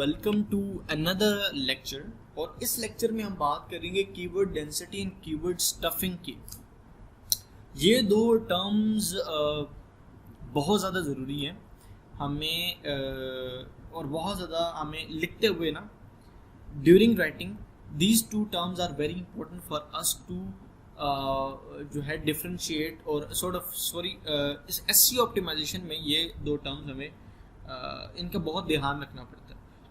Welcome to another lecture. और इस lecture में हम बात करेंगे keyword density and keyword stuffing की। ये दो टर्म्स बहुत ज़्यादा ज़रूरी हैं हमें और बहुत ज़्यादा हमें लिखते हुए ना during writing these two terms are very important for us to जो है डिफ्रेंशिएट और इस एससी ऑप्टिमाइजेशन में ये दो टर्म्स हमें इनका बहुत ध्यान रखना पड़ता है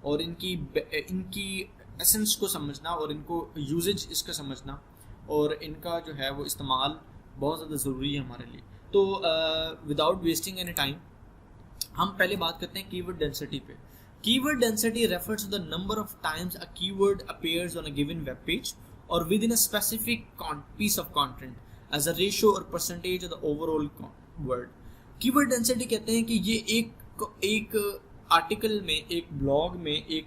और इनकी एसेंस को समझना और इनको यूजेज इसका समझना और इनका जो है वो इस्तेमाल बहुत ज़्यादा ज़रूरी है हमारे लिए। तो विदाउट वेस्टिंग एनी टाइम हम पहले बात करते हैं कीवर्ड डेंसिटी पे। Keyword density refers to the number of times a keyword appears on a given web page or within a specific piece of content as a ratio or percentage of the overall word। Keyword density कहते हैं कि ये एक article में, एक blog में, एक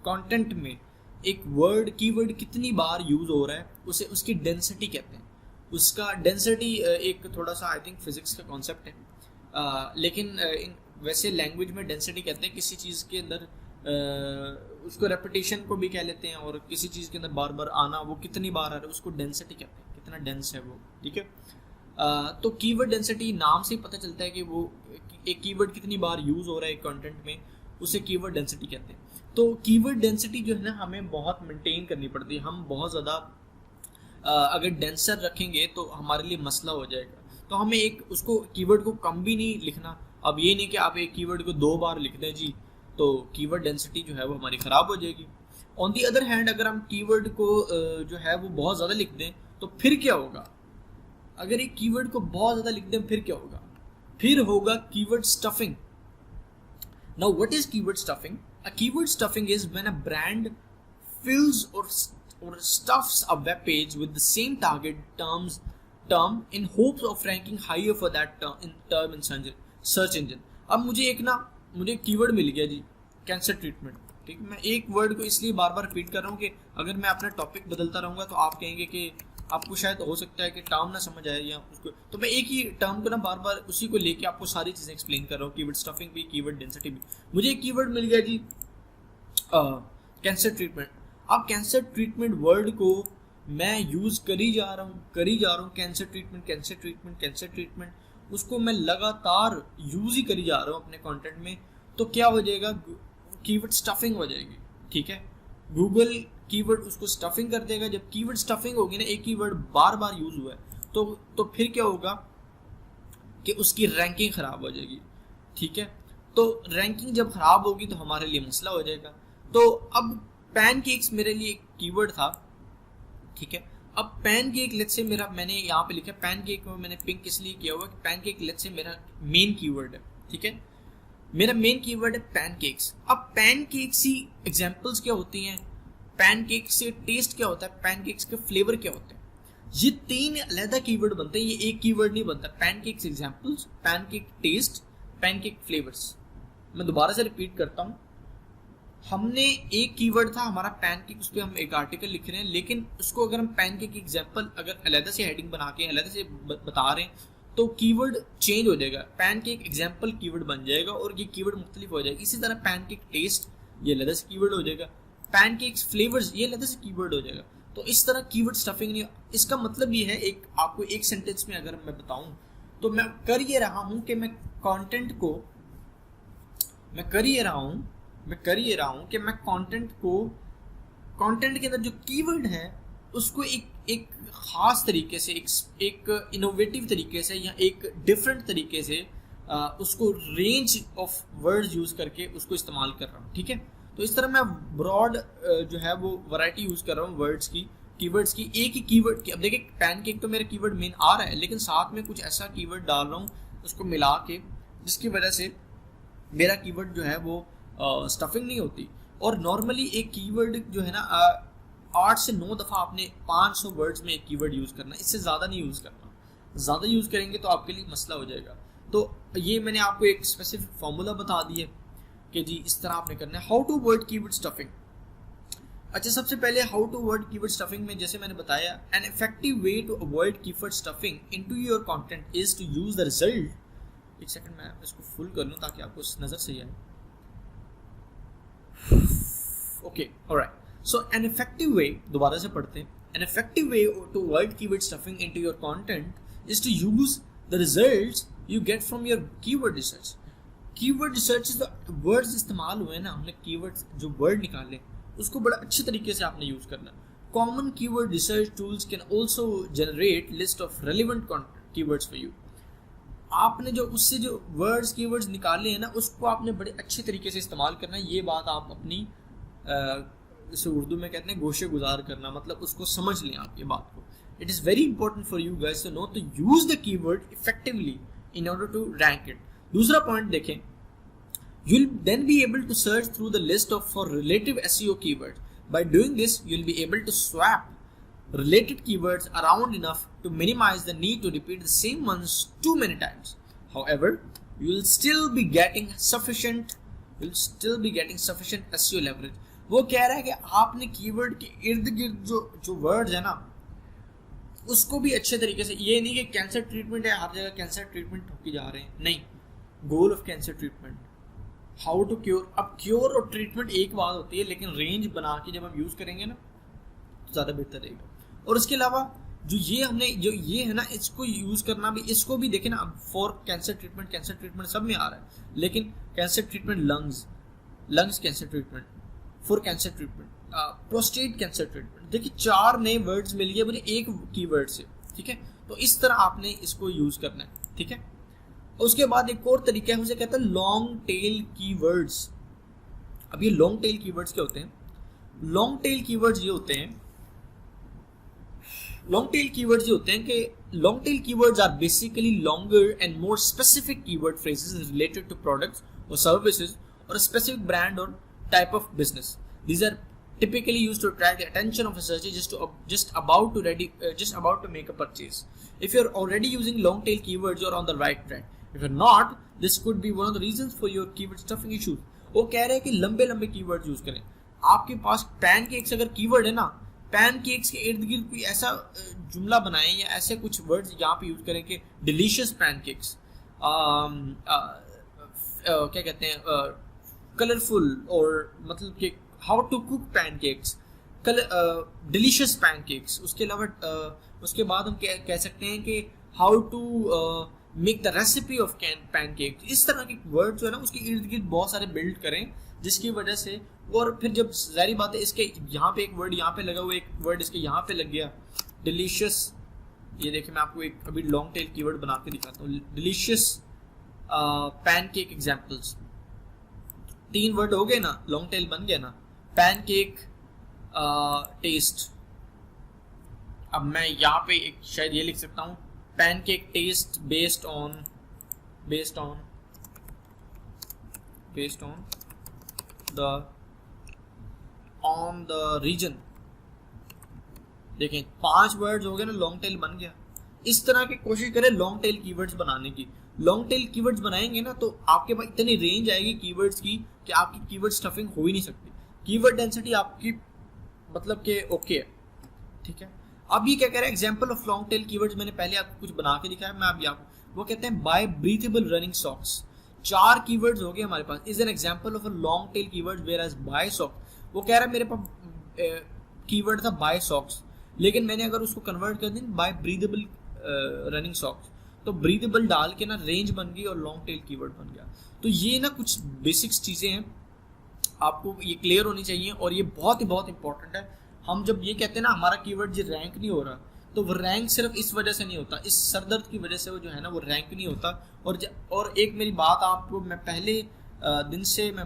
content में एक वर्ड कीवर्ड कितनी बार यूज हो रहा है उसे उसकी डेंसिटी कहते हैं। उसका डेंसिटी एक थोड़ा सा आई थिंक फिजिक्स का कॉन्सेप्ट है, लेकिन वैसे लैंग्वेज में डेंसिटी कहते हैं किसी चीज़ के अंदर उसको रेपिटेशन को भी कह लेते हैं और किसी चीज़ के अंदर बार बार आना, वो कितनी बार आ रहा है उसको डेंसिटी कहते हैं, कितना डेंस है वो। ठीक है, तो कीवर्ड डेंसिटी नाम से ही पता चलता है कि वो एक कीवर्ड कितनी बार यूज़ हो रहा है एक कंटेंट में, उसे कीवर्ड डेंसिटी कहते हैं। तो कीवर्ड डेंसिटी जो है ना हमें बहुत मेंटेन करनी पड़ती है। हम बहुत ज़्यादा अगर डेंसर रखेंगे तो हमारे लिए मसला हो जाएगा। तो हमें एक उसको कीवर्ड को कम भी नहीं लिखना। अब ये नहीं कि आप एक कीवर्ड को 2 बार लिख दें जी, तो कीवर्ड डेंसिटी जो है वो हमारी ख़राब हो जाएगी। ऑन दी अदर हैंड अगर हम कीवर्ड को जो है वो बहुत ज़्यादा लिख दें तो फिर क्या होगा? अगर एक कीवर्ड को बहुत ज़्यादा लिख दें फिर क्या होगा? फिर होगा keyword stuffing. Now what is keyword stuffing? A keyword stuffing is when a brand fills or stuffs a web page with the same target term in hopes of ranking higher for that term in search engine। अब मुझे keyword मिल गया जी, cancer treatment. ठीक है, मैं एक word को इसलिए बार बार repeat कर रहा हूँ कि अगर मैं अपना टॉपिक बदलता रहूँगा तो आप कहेंगे कि आपको शायद हो सकता है कि टर्म ना समझ आए या उसको, तो मैं एक ही टर्म को ना बार बार उसी को लेके आपको सारी चीज़ें एक्सप्लेन कर रहा हूँ, कीवर्ड स्टफिंग भी, कीवर्ड डेंसिटी भी। मुझे एक कीवर्ड मिल गया जी कैंसर ट्रीटमेंट। अब कैंसर ट्रीटमेंट वर्ड को मैं यूज़ करी जा रहा हूँ, कैंसर ट्रीटमेंट, उसको मैं लगातार यूज़ ही करी जा रहा हूँ अपने कंटेंट में, तो क्या हो जाएगा? कीवर्ड स्टफिंग हो जाएगी। ठीक है, गूगल कीवर्ड उसको स्टफिंग कर देगा। जब कीवर्ड स्टफिंग होगी ना, एक कीवर्ड बार बार यूज़ हुआ है तो फिर क्या होगा कि उसकी रैंकिंग ख़राब हो जाएगी। ठीक है, तो रैंकिंग जब ख़राब होगी तो हमारे लिए मसला हो जाएगा। तो अब पैनकेक्स मेरे लिए एक कीवर्ड था। ठीक है, अब पैनकेक लेट्स से मैंने यहाँ पे लिखा पैनकेक में मैंने पिंक इसलिए किया हुआ कि पैनकेक लेट्स से मेरा मेन कीवर्ड है। ठीक है, मेरा मेन कीवर्ड है पैनकेक्स। अब पैनकेक्स ही एग्जांपल्स क्या होती हैं, पैनकेक से टेस्ट क्या होता है, पैनकेक्स के फ्लेवर क्या होते हैं, ये 3 अलग कीवर्ड बनते हैं, ये एक कीवर्ड नहीं बनता। Pancakes examples, pancake taste, pancake flavours. मैं दोबारा से रिपीट करता हूँ, हमने एक कीवर्ड था हमारा पैनकेक, उस पर हम एक आर्टिकल लिख रहे हैं, लेकिन उसको अगर हम पैनकेक की एग्जांपल अगर अलग से हेडिंग बना के अलग से बता रहे हैं तो कीवर्ड चेंज हो जाएगा। पैनकेक एग्जांपल कीवर्ड बन जाएगा और ये कीवर्ड मुख्तलिफ हो जाएगा। इसी तरह पैनकेक टेस्ट ये अलग से कीवर्ड हो जाएगा, पैनकेक फ्लेवर्स ये अलग से कीवर्ड हो जाएगा। तो इस तरह कीवर्ड स्टफिंग नहीं। इसका मतलब ये है, एक आपको एक सेंटेंस में अगर मैं बताऊं तो मैं कर ये रहा हूं कि मैं कर ये रहा हूं कि मैं कंटेंट के अंदर जो कीवर्ड है उसको एक खास तरीके से, एक इनोवेटिव तरीके से या एक डिफरेंट तरीके से उसको रेंज ऑफ वर्ड्स यूज करके उसको इस्तेमाल कर रहा हूँ। ठीक है, तो इस तरह मैं ब्रॉड जो है वो वैरायटी यूज कर रहा हूँ वर्ड्स की, कीवर्ड्स की। एक ही कीवर्ड की, अब देखिए पैनकेक तो मेरा कीवर्ड मेन आ रहा है, लेकिन साथ में कुछ ऐसा कीवर्ड डाल रहा हूँ उसको मिला के, जिसकी वजह से मेरा कीवर्ड जो है वो स्टफिंग नहीं होती। और नॉर्मली एक कीवर्ड जो है ना 8 से 9 दफ़ा आपने 500 वर्ड्स में एक कीवर्ड यूज़ करना, इससे ज़्यादा नहीं यूज़ करना। ज़्यादा यूज़ करेंगे तो आपके लिए मसला हो जाएगा। तो ये मैंने आपको एक स्पेसिफिक फार्मूला बता दिया कि जी इस तरह आपने करना है। How to word keyword stuffing. अच्छा, सबसे पहले how to word keyword stuffing में जैसे मैंने बताया, an effective way to avoid keyword stuffing into your content is to use the result. एक सेकंड मैं इसको फुल कर लूँ ताकि आपको नज़र सही आए। Okay, alright. So an effective way, दोबारा से पढ़ते हैं. An effective way to avoid keyword stuffing into your content is to use the results you get from your keyword research. Keyword research is the words इस्तेमाल हुए ना, हमने keywords जो word निकाले उसको बड़ा अच्छे तरीके से आपने यूज करना. Common keyword research tools can also generate list of relevant keywords for you. आपने जो उससे जो वर्ड्स कीवर्ड्स निकाले हैं ना उसको आपने बड़े अच्छे तरीके से इस्तेमाल करना है. ये बात आप अपनी जैसे उर्दू में कहते हैं गोशे गुजार करना, मतलब उसको समझ लें आप ये बात को. It is very important for you guys to know to use the keyword effectively in order to rank it. दूसरा पॉइंट देखें, you will then be able to search through the list of for relative SEO keyword. By doing this you will be able to swap related keywords around enough to minimize the need to repeat the same ones too many times. However, you will still be getting sufficient SEO leverage. वो कह रहा है कि आपने keyword के इर्द गिर्द जो वर्ड्स है ना उसको भी अच्छे तरीके से, ये नहीं कि कैंसर ट्रीटमेंट है हर जगह कैंसर ट्रीटमेंट होके जा रहे हैं, नहीं. Goal of cancer treatment, how to cure. अब क्योर और ट्रीटमेंट एक बात होती है, लेकिन रेंज बना के जब हम यूज करेंगे ना तो ज़्यादा बेहतर रहेगा. और उसके अलावा जो ये है ना इसको यूज़ करना भी, इसको भी देखें ना. अब फॉर कैंसर ट्रीटमेंट सब में आ रहा है, लेकिन cancer treatment lungs cancer treatment, for cancer treatment, prostate cancer treatment. देखिए 4 नए वर्ड्स मिल गए मुझे एक कीवर्ड से, ठीक है. तो इस तरह आपने इसको यूज़ करना है, ठीक है. उसके बाद एक और तरीका है, उसे कहते हैं लॉन्ग टेल कीवर्ड्स. अब ये लॉन्ग टेल कीवर्ड्स क्या होते हैं? लॉन्ग टेल कीवर्ड्स ये होते हैं कि long tail keywords are basically longer and more specific keyword phrases related to products or services or a specific brand or type of business. These are typically used to attract the attention of a searcher just about to make a purchase. If you're already using long tail keywords, you're on the right track. If you're not, this could be one of the reasons for your keyword stuffing issues. वो कह रहे हैं कि लंबे keywords use करें. आपके पास pancakes अगर keyword है ना, पैनकेक्स के इर्द गिर्द कोई ऐसा जुमला बनाएं या ऐसे कुछ वर्ड्स यहाँ पे यूज करें कि डिलीशियस पैनकेक्स, क्या कहते हैं, कलरफुल, और मतलब कि how to cook pancakes, delicious pancakes. उसके अलावा उसके बाद हम कह सकते हैं कि how to make the recipe of pancakes. इस तरह के वर्ड जो है ना उसके इर्द गिर्द बहुत सारे बिल्ड करें, जिसकी वजह से, और फिर जब जारी बात है इसके यहाँ पे एक वर्ड यहाँ पे लगा हुआ, एक वर्ड इसके यहाँ पे लग गया, डिलीशियस. ये देखिए मैं आपको एक अभी लॉन्ग टेल कीवर्ड बना के दिखाता हूँ. डिलीशियस पैनकेक एग्जांपल्स, 3 वर्ड हो गए ना, लॉन्ग टेल बन गया ना. Pancake taste. अब मैं यहाँ पे एक शायद ये लिख सकता हूँ, pancake taste based on the region. देखें 5 वर्ड्स हो गए ना, लॉन्ग टेल बन गया. इस तरह की कोशिश करें लॉन्ग टेल कीवर्ड्स बनाने की. लॉन्ग टेल कीवर्ड्स बनाएंगे ना तो आपके पास इतनी रेंज आएगी कीवर्ड्स की कि आपकी कीवर्ड स्टफिंग हो ही नहीं सकती. कीवर्ड डेंसिटी आपकी मतलब कि ओके है, ठीक है. अब ये क्या कह रहा है, example of long tail keywords मैंने पहले आपको कुछ बना के दिखाया, मैं अभी आपको, वो कहते हैं buy breathable running socks. 4 keywords हो गए हमारे पास. Is an example of a long tail keyword whereas buy socks. वो कह रहा है मेरे पास कीवर्ड था बाय सॉक्स, लेकिन मैंने अगर उसको कन्वर्ट कर दी बाय ब्रीथेबल रनिंग सॉक्स, तो ब्रीथेबल डाल के ना रेंज बन गई और लॉन्ग टेल कीवर्ड बन गया. तो ये ना कुछ बेसिक्स चीज़ें हैं, आपको ये क्लियर होनी चाहिए, और ये बहुत इंपॉर्टेंट है. हम जब ये कहते हैं ना हमारा कीवर्ड जो रैंक नहीं हो रहा, तो वो रैंक सिर्फ इस वजह से नहीं होता, इस सरदर्द की वजह से वो जो है ना वो रैंक नहीं होता. और एक मेरी बात आपको मैं पहले दिन से मैं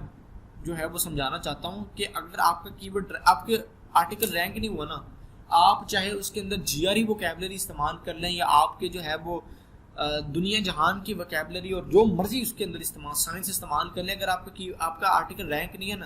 जो है वो समझाना चाहता हूँ कि अगर आपका कीवर्ड, आपके आर्टिकल रैंक नहीं हुआ ना, आप चाहे उसके अंदर GRE वोकैबुलरी इस्तेमाल कर लें, या आपके जो है वो दुनिया जहान की वोकैबुलरी और जो मर्जी उसके अंदर साइंस इस्तेमाल कर लें, अगर आपका आर्टिकल रैंक नहीं है ना,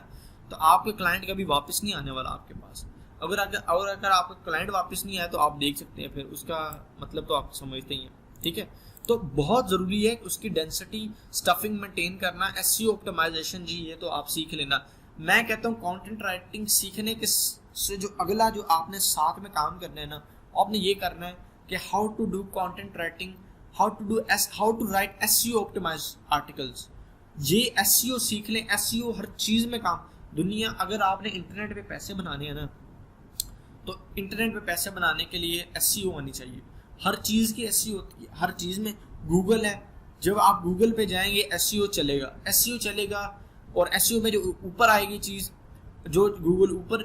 तो आपके क्लाइंट कभी वापस नहीं आने वाला आपके पास. अगर आपका क्लाइंट वापस नहीं आया तो आप देख सकते हैं, फिर उसका मतलब तो आप समझते ही हैं, ठीक है. तो बहुत ज़रूरी है उसकी डेंसिटी स्टफिंग मेंटेन करना. SEO ऑप्टिमाइजेशन जी ये तो आप सीख लेना. मैं कहता हूँ कंटेंट राइटिंग सीखने के से जो अगला जो आपने साथ में काम करना है ना, आपने ये करना है कि how to do content writing, how to write SEO optimise articles. ये SEO सीख लें. SEO हर चीज़ में काम, दुनिया, अगर आपने इंटरनेट पे पैसे बनाने हैं ना, तो इंटरनेट पे पैसे बनाने के लिए एसईओ आनी चाहिए। हर चीज़ की एसईओ होती है, हर चीज़ में। गूगल है, जब आप गूगल पे जाएंगे एसईओ चलेगा, एसईओ चलेगा, और एसईओ में जो ऊपर आएगी चीज़, जो गूगल ऊपर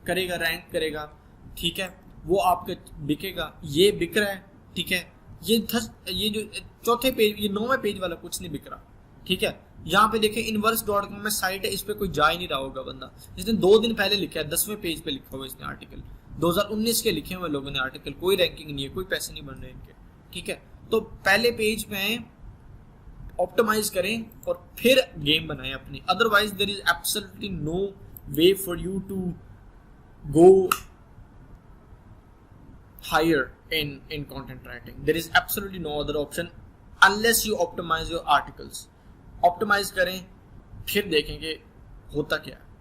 करेगा, रैंक करेगा, ठीक है, वो आपका बिकेगा। ये बिक रहा है, ठीक है। ये जो चौथे पेज, ये 9वें पेज वाला कुछ नहीं बिक रहा, ठीक है। यहाँ पे देखें inverse.com में साइट है, इस पे कोई जा ही नहीं रहा होगा बंदा। जिसने 2 दिन पहले लिखा है, 10वें पेज पे लिखा हुआ इसने आर्टिकल, 2019 के लिखे हुए लोगों ने आर्टिकल, कोई रैंकिंग नहीं है, कोई पैसे नहीं बन रहे इनके, ठीक है। तो पहले पेज में ऑप्टिमाइज करें और फिर गेम बनाएं अपनी, otherwise there is absolutely no way for you to go higher in content writing. There is absolutely no other option unless you optimize your articles. Optimise करें, फिर देखेंगे होता क्या है।